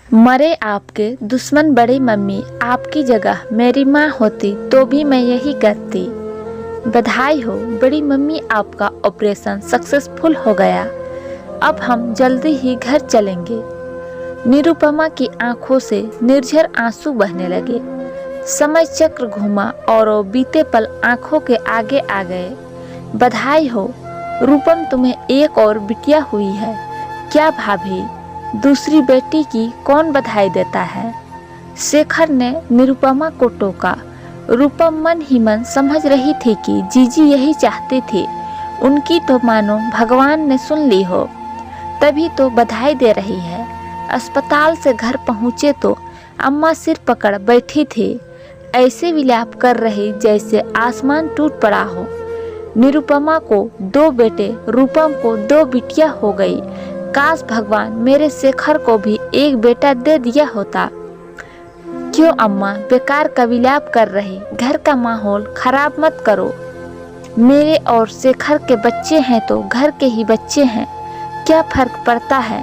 मरे आपके दुश्मन बड़ी मम्मी, आपकी जगह मेरी माँ होती तो भी मैं यही करती। बधाई हो बड़ी मम्मी, आपका ऑपरेशन सक्सेसफुल हो गया। अब हम जल्दी ही घर चलेंगे। निरुपमा की आंखों से निर्झर आंसू बहने लगे। समय चक्र घूमा और वो बीते पल आंखों के आगे आ गए। बधाई हो रूपम, तुम्हें एक और बिटिया हुई है। क्या भाभी, दूसरी बेटी की कौन बधाई देता है? शेखर ने निरुपमा को टोका। रूपम मन ही मन समझ रही थी कि जीजी यही चाहती थी। उनकी तो मानो भगवान ने सुन ली हो, तभी तो बधाई दे रही है। अस्पताल से घर पहुँचे तो अम्मा सिर पकड़ बैठी थी, ऐसे विलाप कर रही जैसे आसमान टूट पड़ा हो। निरुपमा को 2 बेटे, रूपम को 2 बिटिया हो गई। काश भगवान मेरे शेखर को भी एक बेटा दे दिया होता। क्यों अम्मा बेकार का विलाप कर रही, घर का माहौल खराब मत करो। मेरे और शेखर के बच्चे हैं तो घर के ही बच्चे हैं, क्या फर्क पड़ता है।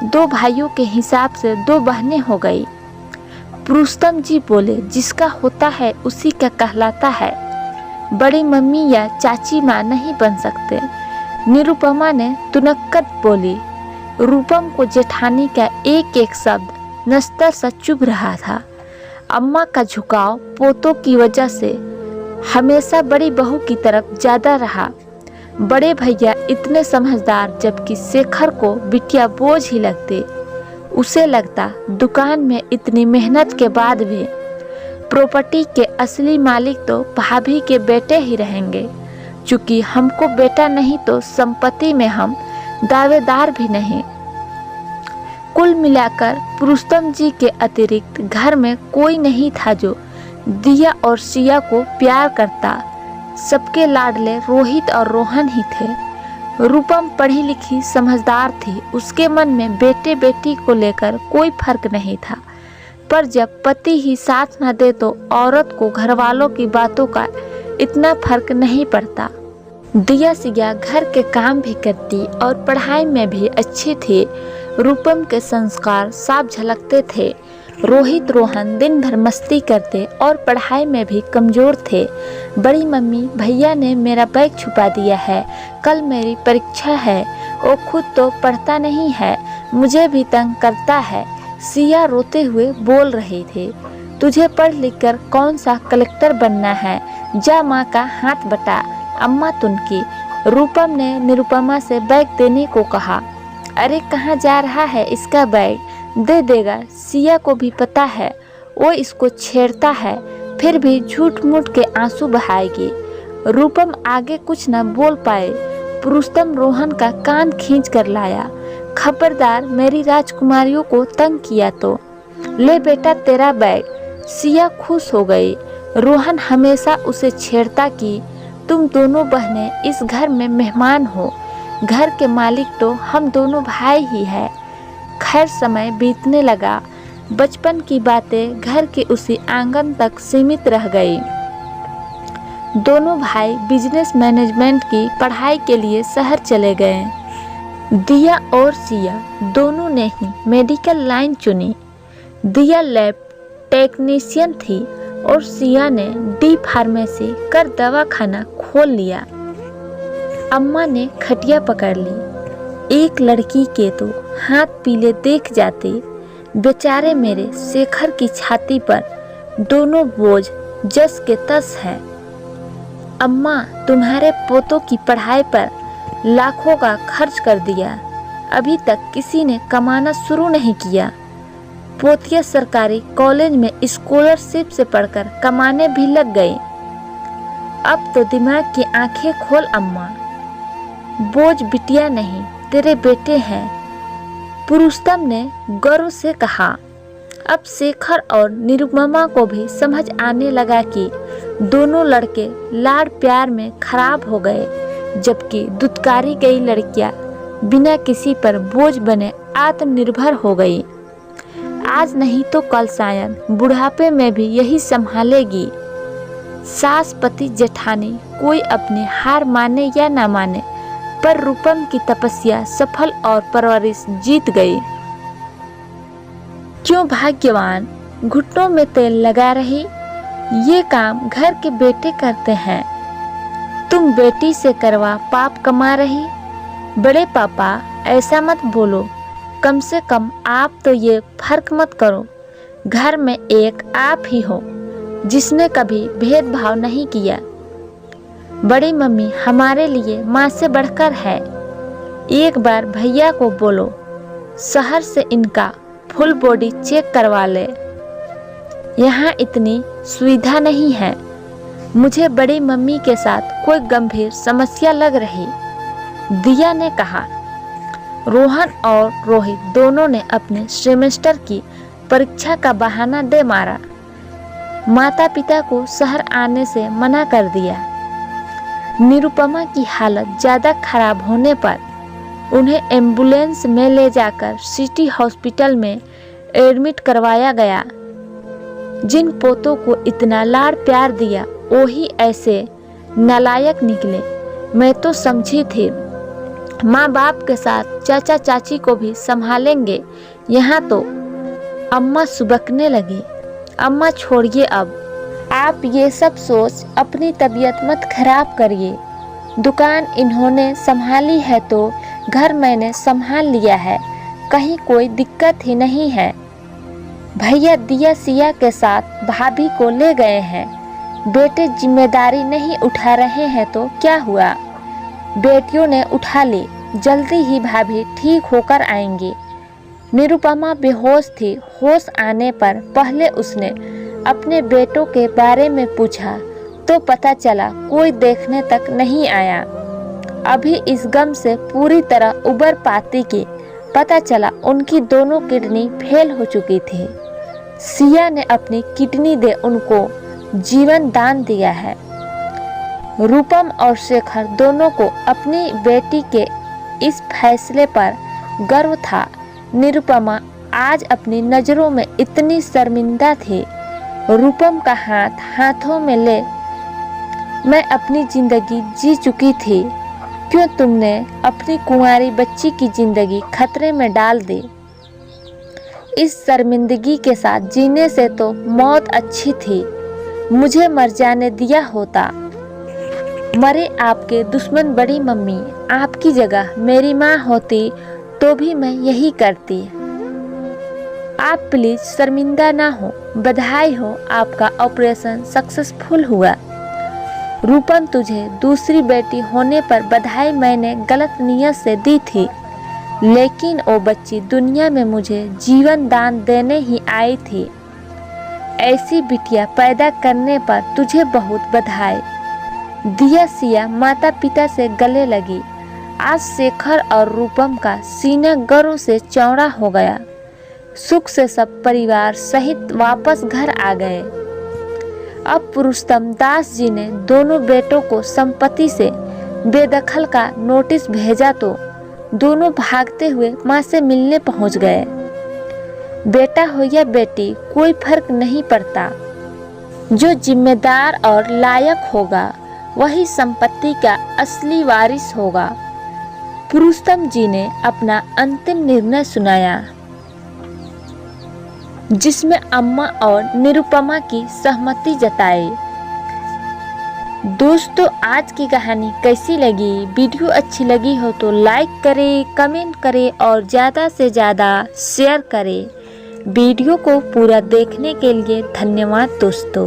2 भाइयों के हिसाब से 2 बहनें हो गई। पुरुषोत्तम जी बोले, जिसका होता है उसी का कहलाता है। बड़ी मम्मी या चाची माँ नहीं बन सकते। निरुपमा ने तुनक्कत बोली। रूपम को जेठानी का एक एक शब्द नस्तर सा चुभ रहा था। अम्मा का झुकाव पोतों की वजह से हमेशा बड़ी बहू की तरफ ज्यादा रहा। बड़े भैया इतने समझदार, जबकि शेखर को बिटिया बोझ ही लगती। उसे लगता दुकान में इतनी मेहनत के बाद भी प्रॉपर्टी के असली मालिक तो भाभी के बेटे ही रहेंगे। चूँकि हमको बेटा नहीं तो संपत्ति में हम दावेदार भी नहीं। कुल मिलाकर पुरुषोत्तम जी के अतिरिक्त घर में कोई नहीं था जो दिया और सिया को प्यार करता। सबके लाडले रोहित और रोहन ही थे। रूपम पढ़ी लिखी समझदार थी, उसके मन में बेटे बेटी को लेकर कोई फर्क नहीं था। पर जब पति ही साथ न दे तो औरत को घरवालों की बातों का इतना फर्क नहीं पड़ता। दिया सिया घर के काम भी करती और पढ़ाई में भी अच्छी थी। रूपम के संस्कार साफ झलकते थे। रोहित रोहन दिन भर मस्ती करते और पढ़ाई में भी कमजोर थे। बड़ी मम्मी, भैया ने मेरा बैग छुपा दिया है, कल मेरी परीक्षा है। वो खुद तो पढ़ता नहीं है, मुझे भी तंग करता है। सिया रोते हुए बोल रही थी। तुझे पढ़ लिख कर कौन सा कलेक्टर बनना है, जा माँ का हाथ बटा। अम्मा तुनकी। रूपम ने निरुपमा से बैग देने को कहा। अरे कहाँ जा रहा है इसका बैग, दे देगा। सिया को भी पता है वो इसको छेड़ता है, फिर भी झूठ मूठ के आंसू बहाएगी। रूपम आगे कुछ न बोल पाए। पुरुषोत्तम रोहन का कान खींच कर लाया। खबरदार मेरी राजकुमारियों को तंग किया तो ले बेटा तेरा बैग। सिया खुश हो गई। रोहन हमेशा उसे छेड़ता कि तुम दोनों बहनें इस घर में मेहमान हो, घर के मालिक तो हम दोनों भाई ही हैं। खैर समय बीतने लगा। बचपन की बातें घर के उसी आंगन तक सीमित रह गई। दोनों भाई बिजनेस मैनेजमेंट की पढ़ाई के लिए शहर चले गए। दिया और सिया दोनों ने ही मेडिकल लाइन चुनी। दिया लैब टेक्नीशियन थी और सिया ने डी फार्मेसी कर दवाखाना खोल लिया। अम्मा ने खटिया पकड़ ली। एक लड़की के तो हाथ पीले देख जाते। बेचारे मेरे शेखर की छाती पर दोनों बोझ जस के तस हैं। अम्मा तुम्हारे पोतों की पढ़ाई पर लाखों का खर्च कर दिया, अभी तक किसी ने कमाना शुरू नहीं किया। पोतिया सरकारी कॉलेज में स्कॉलरशिप से पढ़कर कमाने भी लग गई। अब तो दिमाग की आंखें खोल अम्मा, बोझ बिटिया नहीं तेरे बेटे हैं। पुरुषोत्तम ने गर्व से कहा। अब शेखर और निरुपमा को भी समझ आने लगा कि दोनों लड़के लाड़ प्यार में खराब हो गए, जबकि दुत्कारी गई लड़कियां बिना किसी पर बोझ बने आत्मनिर्भर हो गई। आज नहीं तो कल शायद बुढ़ापे में भी यही संभालेगी। सास पति जेठानी कोई अपनी हार माने या ना माने, पर रूपम की तपस्या सफल और परवरिश जीत गई। क्यों भाग्यवान घुटनों में तेल लगा रही, ये काम घर के बेटे करते हैं। तुम बेटी से करवा पाप कमा रही। बड़े पापा ऐसा मत बोलो, कम से कम आप तो ये फर्क मत करो, घर में एक आप ही हो जिसने कभी भेदभाव नहीं किया। बड़ी मम्मी हमारे लिए माँ से बढ़कर है। एक बार भैया को बोलो शहर से इनका फुल बॉडी चेक करवा ले, यहाँ इतनी सुविधा नहीं है। मुझे बड़ी मम्मी के साथ कोई गंभीर समस्या लग रही, दिया ने कहा। रोहन और रोहित दोनों ने अपने सेमेस्टर की परीक्षा का बहाना दे मारा। माता पिता को शहर आने से मना कर दिया। निरुपमा की हालत ज़्यादा खराब होने पर उन्हें एम्बुलेंस में ले जाकर सिटी हॉस्पिटल में एडमिट करवाया गया। जिन पोतों को इतना लाड़ प्यार दिया वही ऐसे नालायक निकले। मैं तो समझी थी माँ बाप के साथ चाचा चाची को भी संभालेंगे, यहाँ तो अम्मा सुबकने लगी। अम्मा छोड़िए, अब आप ये सब सोच अपनी तबीयत मत खराब करिए। दुकान इन्होंने संभाली है तो घर मैंने संभाल लिया है, कहीं कोई दिक्कत ही नहीं है। भैया दिया सिया के साथ भाभी को ले गए हैं। बेटे जिम्मेदारी नहीं उठा रहे हैं तो क्या हुआ, बेटियों ने उठा ली, जल्दी ही भाभी ठीक होकर आएंगी। निरुपमा बेहोश थी। होश आने पर पहले उसने अपने बेटों के बारे में पूछा तो पता चला कोई देखने तक नहीं आया। अभी इस गम से पूरी तरह उबर पाती कि पता चला उनकी दोनों किडनी फेल हो चुकी थी। सिया ने अपनी किडनी दे उनको जीवन दान दिया है। रूपम और शेखर दोनों को अपनी बेटी के इस फैसले पर गर्व था। निरुपमा आज अपनी नज़रों में इतनी शर्मिंदा थी। रूपम का हाथ हाथों में ले, मैं अपनी जिंदगी जी चुकी थी, क्यों तुमने अपनी कुंवारी बच्ची की जिंदगी खतरे में डाल दी। इस शर्मिंदगी के साथ जीने से तो मौत अच्छी थी, मुझे मर जाने दिया होता। मरे आपके दुश्मन बड़ी मम्मी, आपकी जगह मेरी माँ होती तो भी मैं यही करती। आप प्लीज शर्मिंदा ना हो। बधाई हो, आपका ऑपरेशन सक्सेसफुल हुआ। रूपम तुझे दूसरी बेटी होने पर बधाई मैंने गलत नियत से दी थी, लेकिन वो बच्ची दुनिया में मुझे जीवन दान देने ही आई थी। ऐसी बिटिया पैदा करने पर तुझे बहुत बधाई। दिया सिया माता पिता से गले लगी। आज शेखर और रूपम का सीना गर्व से चौड़ा हो गया। सुख से सब परिवार सहित वापस घर आ गए। अब पुरुषोत्तम दास जी ने दोनों बेटों को संपत्ति से बेदखल का नोटिस भेजा तो दोनों भागते हुए माँ से मिलने पहुँच गए। बेटा हो या बेटी कोई फर्क नहीं पड़ता, जो जिम्मेदार और लायक होगा वही संपत्ति का असली वारिस होगा। पुरुषोत्तम जी ने अपना अंतिम निर्णय सुनाया, जिसमें अम्मा और निरुपमा की सहमति जताई। दोस्तों, आज की कहानी कैसी लगी? वीडियो अच्छी लगी हो तो लाइक करें, कमेंट करें और ज़्यादा से ज़्यादा शेयर करें। वीडियो को पूरा देखने के लिए धन्यवाद दोस्तों।